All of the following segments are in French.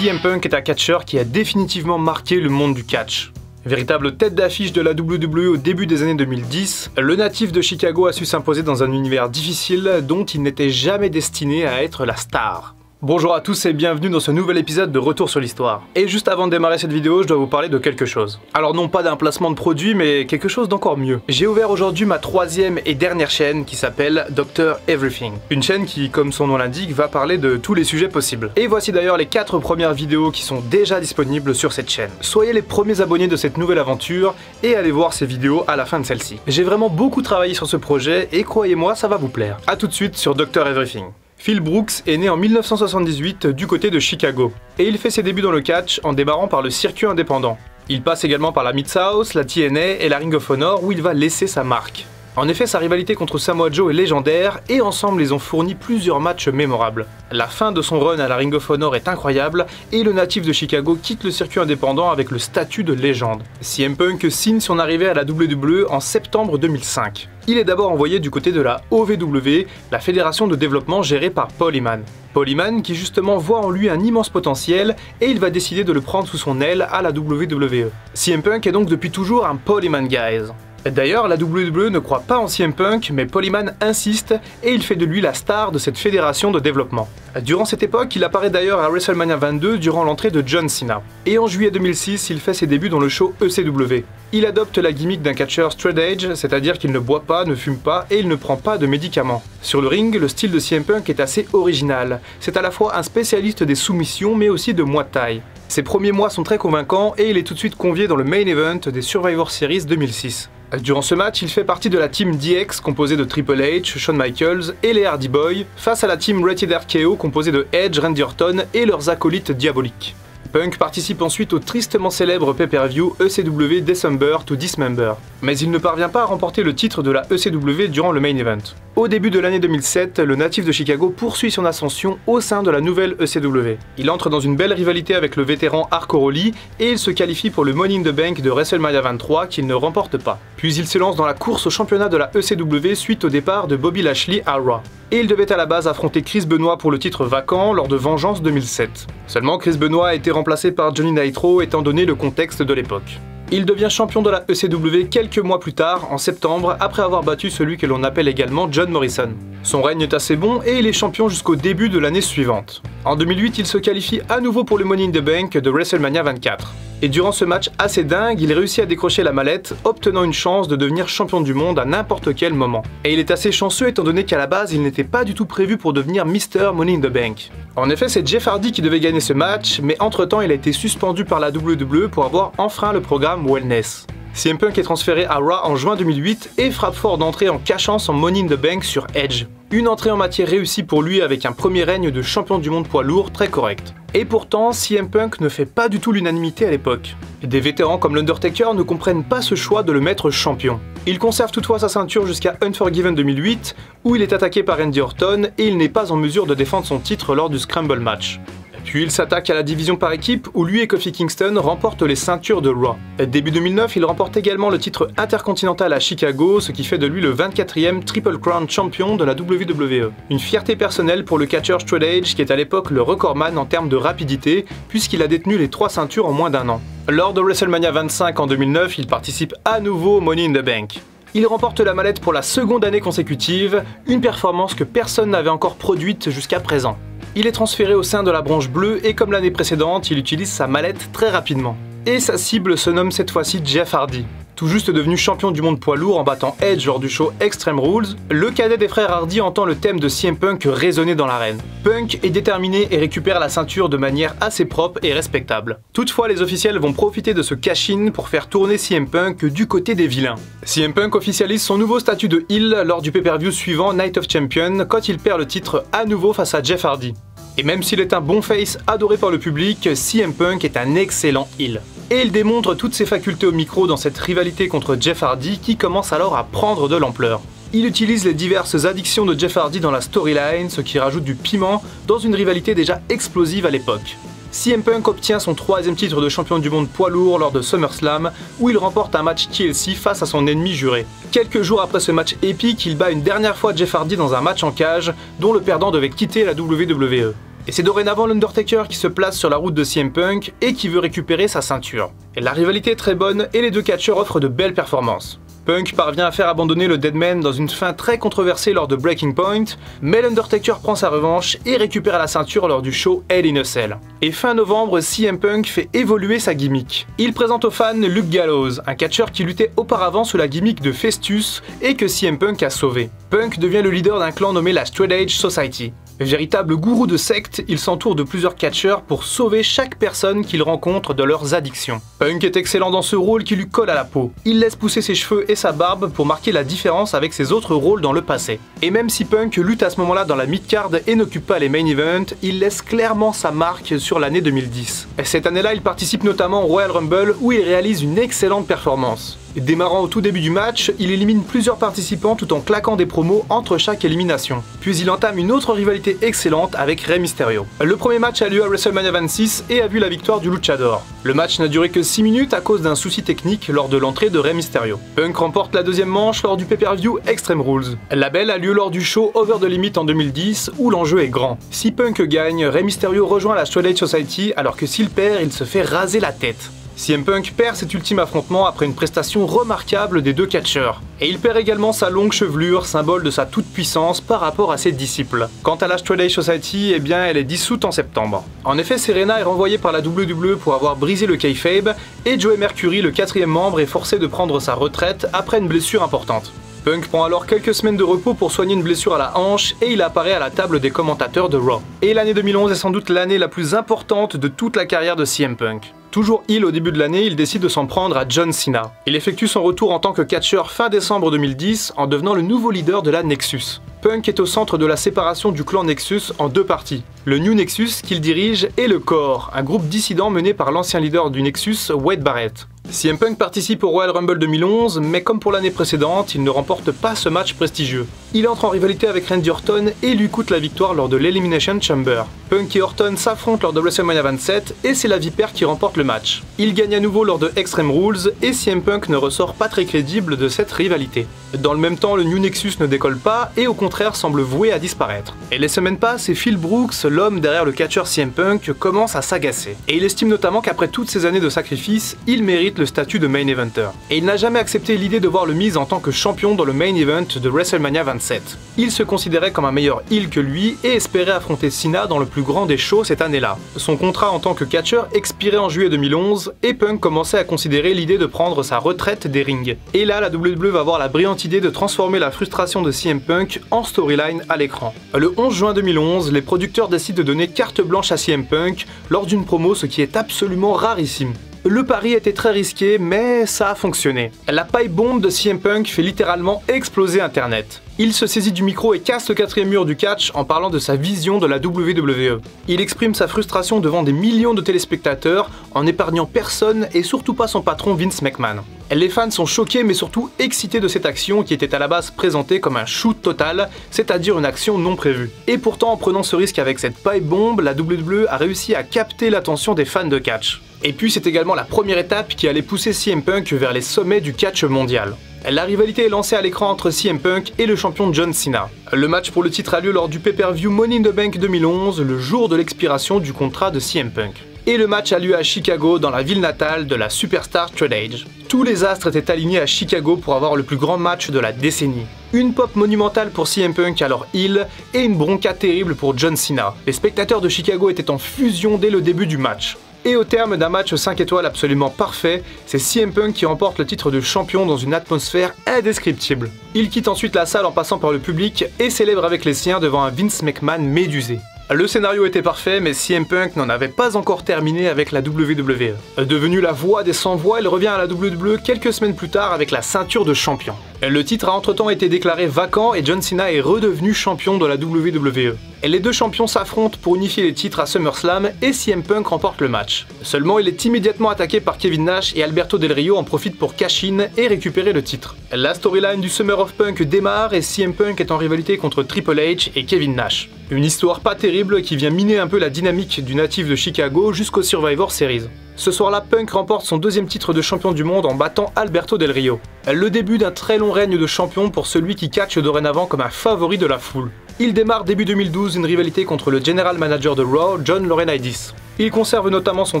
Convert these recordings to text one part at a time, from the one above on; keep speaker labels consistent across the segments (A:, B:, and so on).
A: CM Punk est un catcheur qui a définitivement marqué le monde du catch. Véritable tête d'affiche de la WWE au début des années 2010, le natif de Chicago a su s'imposer dans un univers difficile dont il n'était jamais destiné à être la star. Bonjour à tous et bienvenue dans ce nouvel épisode de Retour sur l'Histoire. Et juste avant de démarrer cette vidéo, je dois vous parler de quelque chose. Alors non pas d'un placement de produit, mais quelque chose d'encore mieux. J'ai ouvert aujourd'hui ma troisième et dernière chaîne qui s'appelle Dr Everything. Une chaîne qui, comme son nom l'indique, va parler de tous les sujets possibles. Et voici d'ailleurs les 4 premières vidéos qui sont déjà disponibles sur cette chaîne. Soyez les premiers abonnés de cette nouvelle aventure et allez voir ces vidéos à la fin de celle-ci. J'ai vraiment beaucoup travaillé sur ce projet et croyez-moi, ça va vous plaire. A tout de suite sur Dr Everything. Phil Brooks est né en 1978 du côté de Chicago, et il fait ses débuts dans le catch en démarrant par le circuit indépendant. Il passe également par la Mid-South, la TNA et la Ring of Honor où il va laisser sa marque. En effet, sa rivalité contre Samoa Joe est légendaire et ensemble ils ont fourni plusieurs matchs mémorables. La fin de son run à la Ring of Honor est incroyable et le natif de Chicago quitte le circuit indépendant avec le statut de légende. CM Punk signe son arrivée à la WWE en septembre 2005. Il est d'abord envoyé du côté de la OVW, la fédération de développement gérée par Paul Heyman. Paul Heyman qui justement voit en lui un immense potentiel et il va décider de le prendre sous son aile à la WWE. CM Punk est donc depuis toujours un Paul Heyman guys. D'ailleurs, la WWE ne croit pas en CM Punk, mais Paul Heyman insiste et il fait de lui la star de cette fédération de développement. Durant cette époque, il apparaît d'ailleurs à WrestleMania 22 durant l'entrée de John Cena. Et en juillet 2006, il fait ses débuts dans le show ECW. Il adopte la gimmick d'un catcheur straight edge, c'est-à-dire qu'il ne boit pas, ne fume pas et il ne prend pas de médicaments. Sur le ring, le style de CM Punk est assez original. C'est à la fois un spécialiste des soumissions mais aussi de Muay Thai. Ses premiers mois sont très convaincants et il est tout de suite convié dans le main event des Survivor Series 2006. Durant ce match, il fait partie de la team DX composée de Triple H, Shawn Michaels et les Hardy Boys, face à la team Rated RKO composée de Edge, Randy Orton et leurs acolytes diaboliques. Punk participe ensuite au tristement célèbre pay-per-view ECW December to Dismember, mais il ne parvient pas à remporter le titre de la ECW durant le main event. Au début de l'année 2007, le natif de Chicago poursuit son ascension au sein de la nouvelle ECW. Il entre dans une belle rivalité avec le vétéran Hardcore Holly et il se qualifie pour le Money in the Bank de WrestleMania 23 qu'il ne remporte pas. Puis il se lance dans la course au championnat de la ECW suite au départ de Bobby Lashley à Raw. Et il devait à la base affronter Chris Benoit pour le titre vacant lors de Vengeance 2007. Seulement Chris Benoit a été remplacé par Johnny Nitro étant donné le contexte de l'époque. Il devient champion de la ECW quelques mois plus tard, en septembre, après avoir battu celui que l'on appelle également John Morrison. Son règne est assez bon et il est champion jusqu'au début de l'année suivante. En 2008, il se qualifie à nouveau pour le Money in the Bank de WrestleMania 24. Et durant ce match assez dingue, il réussit à décrocher la mallette, obtenant une chance de devenir champion du monde à n'importe quel moment. Et il est assez chanceux étant donné qu'à la base, il n'était pas du tout prévu pour devenir Mr Money in the Bank. En effet, c'est Jeff Hardy qui devait gagner ce match, mais entre-temps, il a été suspendu par la WWE pour avoir enfreint le programme Wellness. CM Punk est transféré à Raw en juin 2008 et frappe fort d'entrée en cachant son Money in the Bank sur Edge. Une entrée en matière réussie pour lui avec un premier règne de champion du monde poids lourd très correct. Et pourtant, CM Punk ne fait pas du tout l'unanimité à l'époque. Des vétérans comme l'Undertaker ne comprennent pas ce choix de le mettre champion. Il conserve toutefois sa ceinture jusqu'à Unforgiven 2008, où il est attaqué par Randy Orton et il n'est pas en mesure de défendre son titre lors du Scramble match. Puis il s'attaque à la division par équipe où lui et Kofi Kingston remportent les ceintures de Raw. Début 2009, il remporte également le titre intercontinental à Chicago, ce qui fait de lui le 24e Triple Crown champion de la WWE. Une fierté personnelle pour le catcheur straight edge qui est à l'époque le recordman en termes de rapidité, puisqu'il a détenu les 3 ceintures en moins d'1 an. Lors de WrestleMania 25 en 2009, il participe à nouveau au Money in the Bank. Il remporte la mallette pour la seconde année consécutive, une performance que personne n'avait encore produite jusqu'à présent. Il est transféré au sein de la branche bleue et comme l'année précédente, il utilise sa mallette très rapidement. Et sa cible se nomme cette fois-ci Jeff Hardy. Tout juste devenu champion du monde poids lourd en battant Edge lors du show Extreme Rules, le cadet des frères Hardy entend le thème de CM Punk résonner dans l'arène. Punk est déterminé et récupère la ceinture de manière assez propre et respectable. Toutefois, les officiels vont profiter de ce cash-in pour faire tourner CM Punk du côté des vilains. CM Punk officialise son nouveau statut de heel lors du pay-per-view suivant Night of Champions quand il perd le titre à nouveau face à Jeff Hardy. Et même s'il est un bon face adoré par le public, CM Punk est un excellent heel. Et il démontre toutes ses facultés au micro dans cette rivalité contre Jeff Hardy qui commence alors à prendre de l'ampleur. Il utilise les diverses addictions de Jeff Hardy dans la storyline, ce qui rajoute du piment dans une rivalité déjà explosive à l'époque. CM Punk obtient son 3e titre de champion du monde poids lourd lors de SummerSlam, où il remporte un match TLC face à son ennemi juré. Quelques jours après ce match épique, il bat une dernière fois Jeff Hardy dans un match en cage, dont le perdant devait quitter la WWE. Et c'est dorénavant l'Undertaker qui se place sur la route de CM Punk et qui veut récupérer sa ceinture. Et la rivalité est très bonne et les deux catcheurs offrent de belles performances. Punk parvient à faire abandonner le Deadman dans une fin très controversée lors de Breaking Point, mais l'Undertaker prend sa revanche et récupère la ceinture lors du show Hell in a Cell. Et fin novembre, CM Punk fait évoluer sa gimmick. Il présente aux fans Luke Gallows, un catcheur qui luttait auparavant sous la gimmick de Festus et que CM Punk a sauvé. Punk devient le leader d'un clan nommé la Straight Edge Society. Véritable gourou de secte, il s'entoure de plusieurs catcheurs pour sauver chaque personne qu'il rencontre de leurs addictions. Punk est excellent dans ce rôle qui lui colle à la peau. Il laisse pousser ses cheveux et sa barbe pour marquer la différence avec ses autres rôles dans le passé. Et même si Punk lutte à ce moment-là dans la mid-card et n'occupe pas les main events, il laisse clairement sa marque sur l'année 2010. Et cette année-là, il participe notamment au Royal Rumble où il réalise une excellente performance. Démarrant au tout début du match, il élimine plusieurs participants tout en claquant des promos entre chaque élimination. Puis il entame une autre rivalité excellente avec Rey Mysterio. Le premier match a lieu à WrestleMania 26 et a vu la victoire du Luchador. Le match n'a duré que 6 minutes à cause d'un souci technique lors de l'entrée de Rey Mysterio. Punk remporte la deuxième manche lors du pay-per-view Extreme Rules. La belle a lieu lors du show Over the Limit en 2010 où l'enjeu est grand. Si Punk gagne, Rey Mysterio rejoint la Straight Edge Society alors que s'il perd, il se fait raser la tête. CM Punk perd cet ultime affrontement après une prestation remarquable des deux catcheurs. Et il perd également sa longue chevelure, symbole de sa toute-puissance par rapport à ses disciples. Quant à la Straight Edge Society, eh bien elle est dissoute en septembre. En effet, Serena est renvoyée par la WWE pour avoir brisé le kayfabe, et Joey Mercury, le quatrième membre, est forcé de prendre sa retraite après une blessure importante. Punk prend alors quelques semaines de repos pour soigner une blessure à la hanche et il apparaît à la table des commentateurs de Raw. Et l'année 2011 est sans doute l'année la plus importante de toute la carrière de CM Punk. Toujours heel au début de l'année, il décide de s'en prendre à John Cena. Il effectue son retour en tant que catcheur fin décembre 2010 en devenant le nouveau leader de la Nexus. Punk est au centre de la séparation du clan Nexus en deux parties. Le New Nexus qu'il dirige et le Core, un groupe dissident mené par l'ancien leader du Nexus, Wade Barrett. CM Punk participe au Royal Rumble 2011, mais comme pour l'année précédente, il ne remporte pas ce match prestigieux. Il entre en rivalité avec Randy Orton et lui coûte la victoire lors de l'Elimination Chamber. Punk et Orton s'affrontent lors de WrestleMania 27 et c'est la Vipère qui remporte le match. Il gagne à nouveau lors de Extreme Rules et CM Punk ne ressort pas très crédible de cette rivalité. Dans le même temps, le New Nexus ne décolle pas et au contraire semble voué à disparaître. Et les semaines passent et Phil Brooks, l'homme derrière le catcheur CM Punk, commence à s'agacer. Et il estime notamment qu'après toutes ces années de sacrifice, il mérite le statut de main eventer. Et il n'a jamais accepté l'idée de voir le Miz en tant que champion dans le main event de WrestleMania 27. Il se considérait comme un meilleur heel que lui et espérait affronter Cena dans le plus grand des shows cette année-là. Son contrat en tant que catcheur expirait en juillet 2011 et Punk commençait à considérer l'idée de prendre sa retraite des rings. Et là, la WWE va avoir la brillante idée de transformer la frustration de CM Punk en storyline à l'écran. Le 11 juin 2011, les producteurs décident de donner carte blanche à CM Punk lors d'une promo, ce qui est absolument rarissime. Le pari était très risqué, mais ça a fonctionné. La pipe bombe de CM Punk fait littéralement exploser Internet. Il se saisit du micro et casse le quatrième mur du catch en parlant de sa vision de la WWE. Il exprime sa frustration devant des millions de téléspectateurs en épargnant personne et surtout pas son patron Vince McMahon. Les fans sont choqués mais surtout excités de cette action qui était à la base présentée comme un shoot total, c'est-à-dire une action non prévue. Et pourtant en prenant ce risque avec cette pipe bombe, la WWE a réussi à capter l'attention des fans de catch. Et puis c'est également la première étape qui allait pousser CM Punk vers les sommets du catch mondial. La rivalité est lancée à l'écran entre CM Punk et le champion John Cena. Le match pour le titre a lieu lors du pay-per-view Money in the Bank 2011, le jour de l'expiration du contrat de CM Punk. Et le match a lieu à Chicago, dans la ville natale de la superstar Straight Edge. Tous les astres étaient alignés à Chicago pour avoir le plus grand match de la décennie. Une pop monumentale pour CM Punk alors heel et une bronca terrible pour John Cena. Les spectateurs de Chicago étaient en fusion dès le début du match. Et au terme d'un match 5 étoiles absolument parfait, c'est CM Punk qui remporte le titre de champion dans une atmosphère indescriptible. Il quitte ensuite la salle en passant par le public et célèbre avec les siens devant un Vince McMahon médusé. Le scénario était parfait, mais CM Punk n'en avait pas encore terminé avec la WWE. Devenu la voix des sans-voix, il revient à la WWE quelques semaines plus tard avec la ceinture de champion. Le titre a entre-temps été déclaré vacant et John Cena est redevenu champion de la WWE. Les deux champions s'affrontent pour unifier les titres à SummerSlam et CM Punk remporte le match. Seulement, il est immédiatement attaqué par Kevin Nash et Alberto Del Rio en profitent pour cash-in et récupérer le titre. La storyline du Summer of Punk démarre et CM Punk est en rivalité contre Triple H et Kevin Nash. Une histoire pas terrible qui vient miner un peu la dynamique du natif de Chicago jusqu'au Survivor Series. Ce soir-là, Punk remporte son deuxième titre de champion du monde en battant Alberto Del Rio. Le début d'un très long règne de champion pour celui qui catch dorénavant comme un favori de la foule. Il démarre début 2012 une rivalité contre le General Manager de Raw, John Laurinaitis. Il conserve notamment son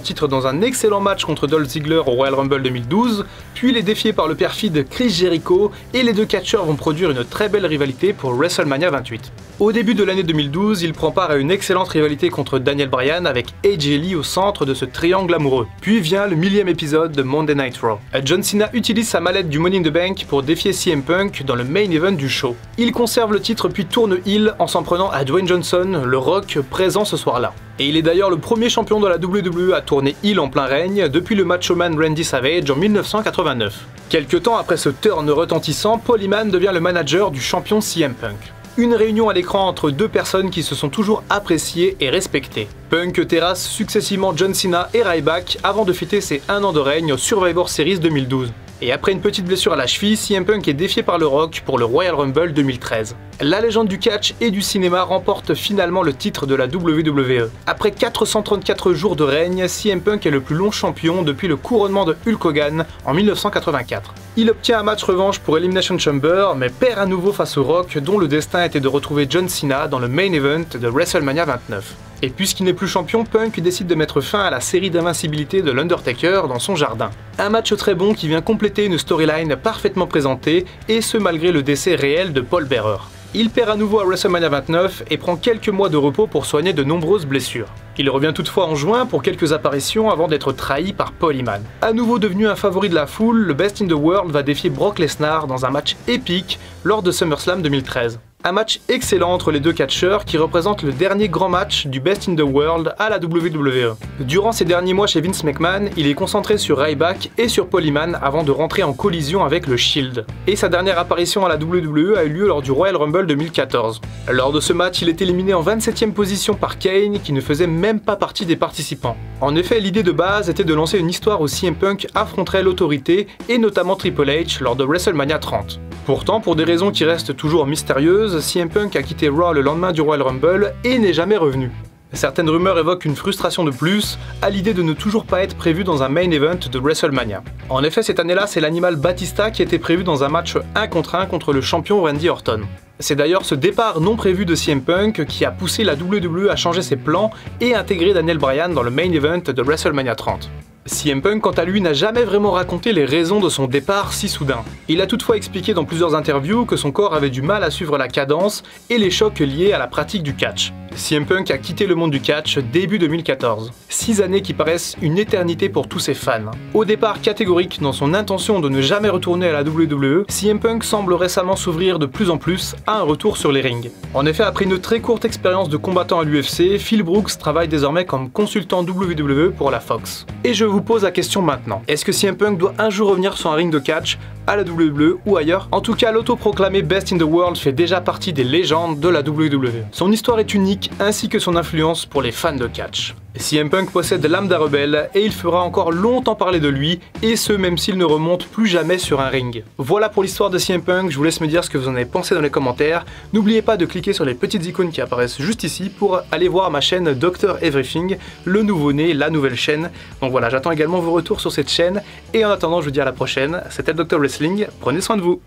A: titre dans un excellent match contre Dolph Ziggler au Royal Rumble 2012, puis il est défié par le perfide Chris Jericho et les deux catcheurs vont produire une très belle rivalité pour WrestleMania 28. Au début de l'année 2012, il prend part à une excellente rivalité contre Daniel Bryan avec AJ Lee au centre de ce triangle amoureux. Puis vient le 1000e épisode de Monday Night Raw. John Cena utilise sa mallette du Money in the Bank pour défier CM Punk dans le main event du show. Il conserve le titre puis tourne heel en s'en prenant à Dwayne Johnson, le Rock présent ce soir-là. Et il est d'ailleurs le premier champion de la WWE à tourner heel en plein règne depuis le Macho Man Randy Savage en 1989. Quelque temps après ce turn retentissant, Paul Heyman devient le manager du champion CM Punk. Une réunion à l'écran entre deux personnes qui se sont toujours appréciées et respectées. Punk terrasse successivement John Cena et Ryback avant de fêter ses 1 an de règne au Survivor Series 2012. Et après une petite blessure à la cheville, CM Punk est défié par le Rock pour le Royal Rumble 2013. La légende du catch et du cinéma remporte finalement le titre de la WWE. Après 434 jours de règne, CM Punk est le plus long champion depuis le couronnement de Hulk Hogan en 1984. Il obtient un match revanche pour Elimination Chamber, mais perd à nouveau face au Rock, dont le destin était de retrouver John Cena dans le main event de WrestleMania 29. Et puisqu'il n'est plus champion, Punk décide de mettre fin à la série d'invincibilité de l'Undertaker dans son jardin. Un match très bon qui vient compléter une storyline parfaitement présentée, et ce malgré le décès réel de Paul Bearer. Il perd à nouveau à WrestleMania 29 et prend quelques mois de repos pour soigner de nombreuses blessures. Il revient toutefois en juin pour quelques apparitions avant d'être trahi par Paul Heyman. À nouveau devenu un favori de la foule, le Best in the World va défier Brock Lesnar dans un match épique lors de SummerSlam 2013. Un match excellent entre les deux catcheurs qui représente le dernier grand match du Best in the World à la WWE. Durant ces derniers mois chez Vince McMahon, il est concentré sur Ryback et sur Paul Heyman avant de rentrer en collision avec le Shield. Et sa dernière apparition à la WWE a eu lieu lors du Royal Rumble 2014. Lors de ce match, il est éliminé en 27e position par Kane qui ne faisait même pas partie des participants. En effet, l'idée de base était de lancer une histoire où CM Punk affronterait l'autorité et notamment Triple H lors de WrestleMania 30. Pourtant, pour des raisons qui restent toujours mystérieuses, CM Punk a quitté Raw le lendemain du Royal Rumble et n'est jamais revenu. Certaines rumeurs évoquent une frustration de plus à l'idée de ne toujours pas être prévu dans un main event de WrestleMania. En effet, cette année-là, c'est l'animal Batista qui était prévu dans un match 1 contre 1 contre le champion Randy Orton. C'est d'ailleurs ce départ non prévu de CM Punk qui a poussé la WWE à changer ses plans et intégrer Daniel Bryan dans le main event de WrestleMania 30. CM Punk, quant à lui, n'a jamais vraiment raconté les raisons de son départ si soudain. Il a toutefois expliqué dans plusieurs interviews que son corps avait du mal à suivre la cadence et les chocs liés à la pratique du catch. CM Punk a quitté le monde du catch début 2014. 6 années qui paraissent une éternité pour tous ses fans. Au départ catégorique dans son intention de ne jamais retourner à la WWE, CM Punk semble récemment s'ouvrir de plus en plus à un retour sur les rings. En effet, après une très courte expérience de combattant à l'UFC, Phil Brooks travaille désormais comme consultant WWE pour la Fox. Et je vous pose la question maintenant, est-ce que CM Punk doit un jour revenir sur un ring de catch à la WWE ou ailleurs? En tout cas, l'autoproclamé Best in the World fait déjà partie des légendes de la WWE. Son histoire est unique, ainsi que son influence pour les fans de catch. CM Punk possède l'âme d'un rebelle et il fera encore longtemps parler de lui, et ce même s'il ne remonte plus jamais sur un ring. Voilà pour l'histoire de CM Punk, je vous laisse me dire ce que vous en avez pensé dans les commentaires. N'oubliez pas de cliquer sur les petites icônes qui apparaissent juste ici pour aller voir ma chaîne Dr Everything, le nouveau-né, la nouvelle chaîne. Donc voilà, j'attends également vos retours sur cette chaîne, et en attendant je vous dis à la prochaine, c'était le Dr Wrestling, prenez soin de vous.